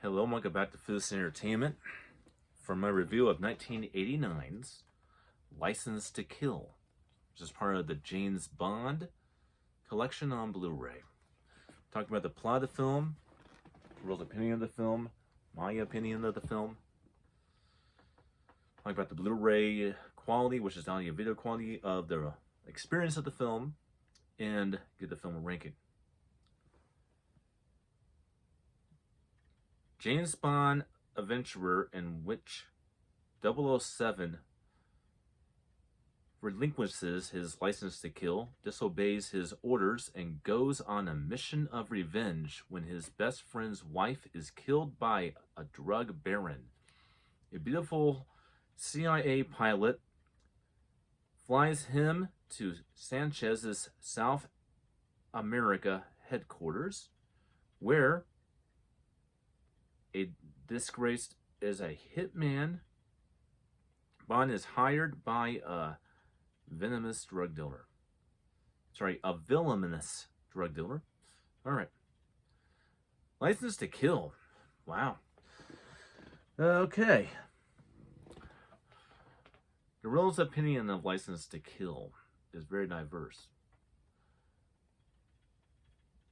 Hello and welcome back to Foods Entertainment for my review of 1989's License to Kill, which is part of the James Bond collection on Blu-ray. Talking about the plot of the film, the world's opinion of the film, my opinion of the film. Talking about the Blu-ray quality, which is audio video quality of the experience of the film, and give the film a ranking. James Bond adventurer in which 007 relinquishes his license to kill, disobeys his orders, and goes on a mission of revenge when his best friend's wife is killed by a drug baron. A beautiful CIA pilot flies him to Sanchez's South America headquarters, where a disgraced as a hitman, Bond is hired by a villainous drug dealer. A villainous drug dealer. Alright. License to Kill. Wow. Okay. The world's opinion of License to Kill is very diverse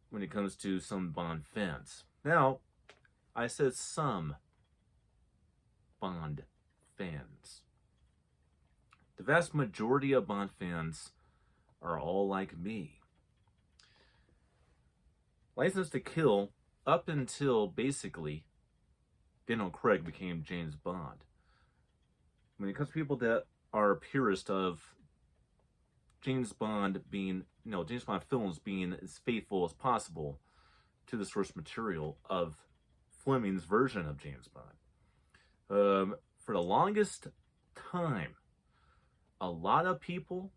when it comes to some Bond fans. Now, I said some Bond fans. The vast majority of Bond fans are all like me. License to Kill, up until basically Daniel Craig became James Bond. When it comes to people that are purists of James Bond being, James Bond films being as faithful as possible to the source material of Fleming's version of James Bond. For the longest time, a lot of people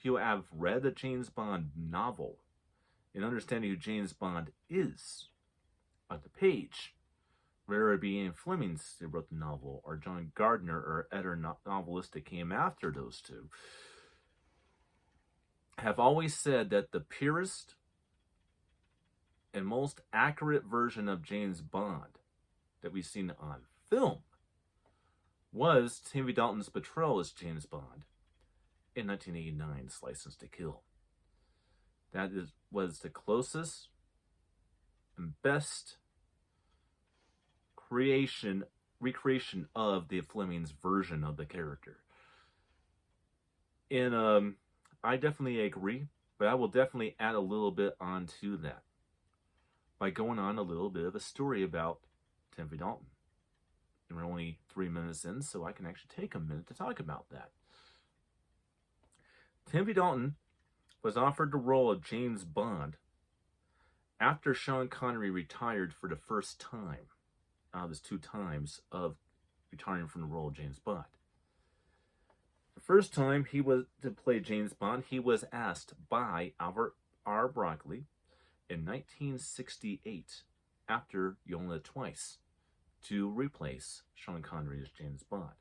who have read the James Bond novel and understanding who James Bond is at the page, whether it be Ian Fleming who wrote the novel, or John Gardner or other novelists that came after those two, have always said that the purest and most accurate version of James Bond that we've seen on film was Timothy Dalton's portrayal as James Bond in 1989's License to Kill. That was the closest and best recreation of the Fleming's version of the character. And I definitely agree, but I will definitely add a little bit onto that by going on a little bit of a story about Timothy Dalton. And we're only 3 minutes in, so I can actually take a minute to talk about that. Timothy Dalton was offered the role of James Bond after Sean Connery retired for the first time out of his 2 times of retiring from the role of James Bond. The first time he was to play James Bond, he was asked by Albert R. Broccoli in 1968, after You Only Live Twice, to replace Sean Connery as James Bond.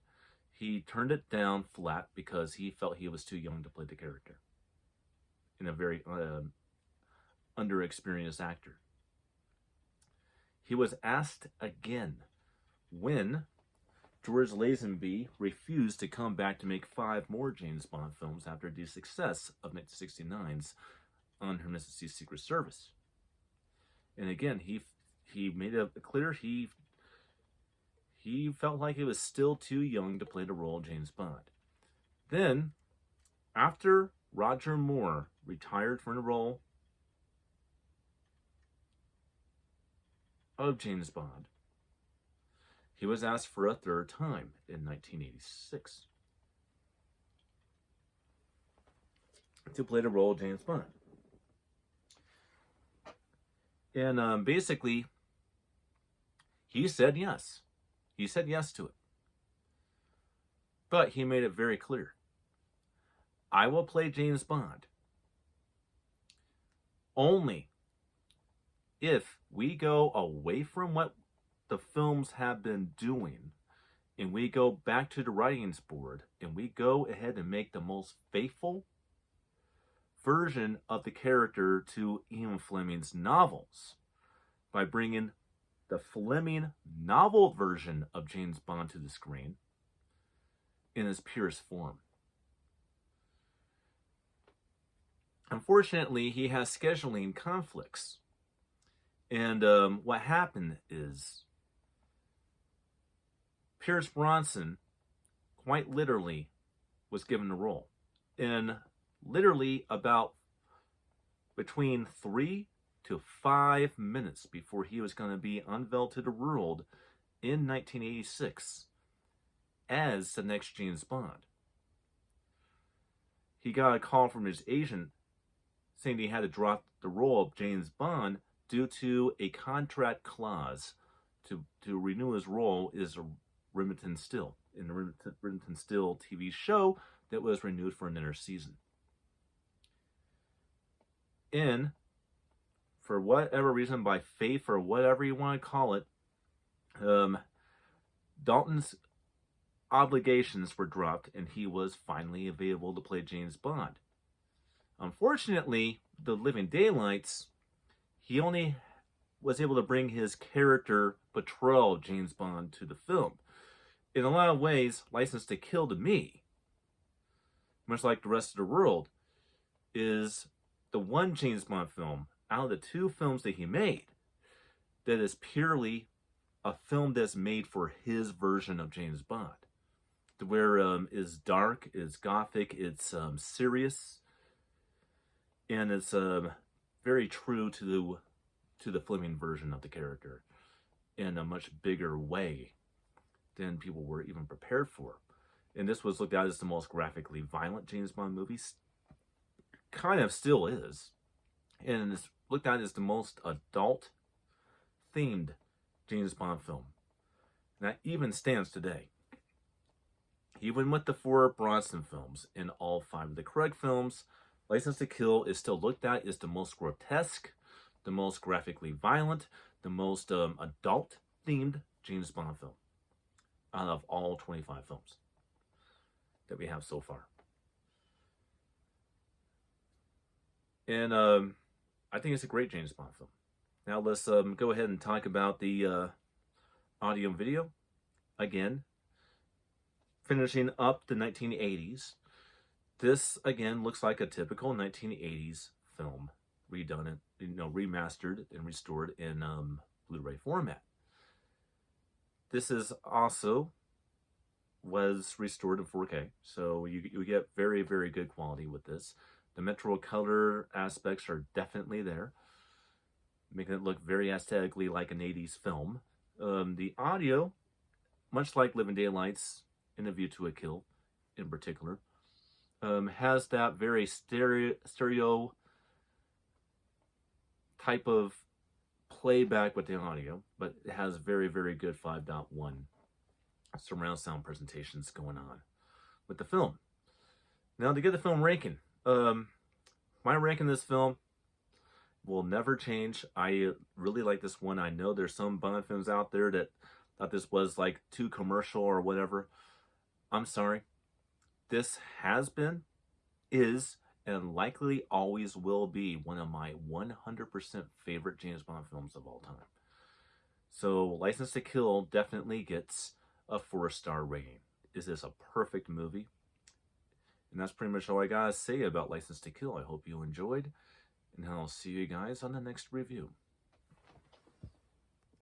He turned it down flat because he felt he was too young to play the character, and a very underexperienced actor. He was asked again when George Lazenby refused to come back to make 5 more James Bond films after the success of 1969's On Her Majesty's Secret Service. And again, he made it clear he felt like he was still too young to play the role of James Bond. Then, after Roger Moore retired from the role of James Bond, he was asked for a 3rd time in 1986 to play the role of James Bond. And basically, he said yes. He said yes to it. But he made it very clear. I will play James Bond only if we go away from what the films have been doing and we go back to the writing board and we go ahead and make the most faithful version of the character to Ian Fleming's novels by bringing the Fleming novel version of James Bond to the screen in its purest form. Unfortunately, he has scheduling conflicts. And what happened is Pierce Brosnan quite literally was given the role. And literally about between 3 to 5 minutes before he was going to be unveiled to the world in 1986 as the next James Bond. He got a call from his agent saying he had to drop the role of James Bond due to a contract clause to renew his role is a Remington Steele in the Remington Steele TV show that was renewed for another season. And for whatever reason, by faith or whatever you want to call it, Dalton's obligations were dropped and he was finally available to play James Bond. Unfortunately, The Living Daylights, he only was able to bring his character portrayal of James Bond to the film. In a lot of ways, License to Kill to me, much like the rest of the world, is the one James Bond film out of the 2 films that he made that is purely a film that's made for his version of James Bond. Where is dark, it's gothic, it's serious, and it's very true to the Fleming version of the character in a much bigger way than people were even prepared for. And this was looked at as the most graphically violent James Bond movies. Kind of still is. And it's looked at as the most adult-themed James Bond film. And that even stands today. Even with the 4 Brosnan films and all 5 of the Craig films, License to Kill is still looked at as the most grotesque, the most graphically violent, the most adult-themed James Bond film out of all 25 films that we have so far. And I think it's a great James Bond film. Now let's go ahead and talk about the audio and video. Again, finishing up the 1980s. This, again, looks like a typical 1980s film, redone, remastered and restored in Blu-ray format. This is also was restored in 4K, so you get very, very good quality with this. The Metro color aspects are definitely there, making it look very aesthetically like an 80s film. The audio, much like Living Daylights and A View to a Kill in particular, has that very stereo type of playback with the audio, but it has very, very good 5.1 surround sound presentations going on with the film. Now, to get the film ranking, my ranking this film will never change. I really like this one. I know there's some Bond films out there that thought this was like too commercial or whatever. I'm sorry. This has been, is, and likely always will be one of my 100% favorite James Bond films of all time. So License to Kill definitely gets a 4-star rating. Is this a perfect movie? And that's pretty much all I gotta say about License to Kill. I hope you enjoyed, and I'll see you guys on the next review.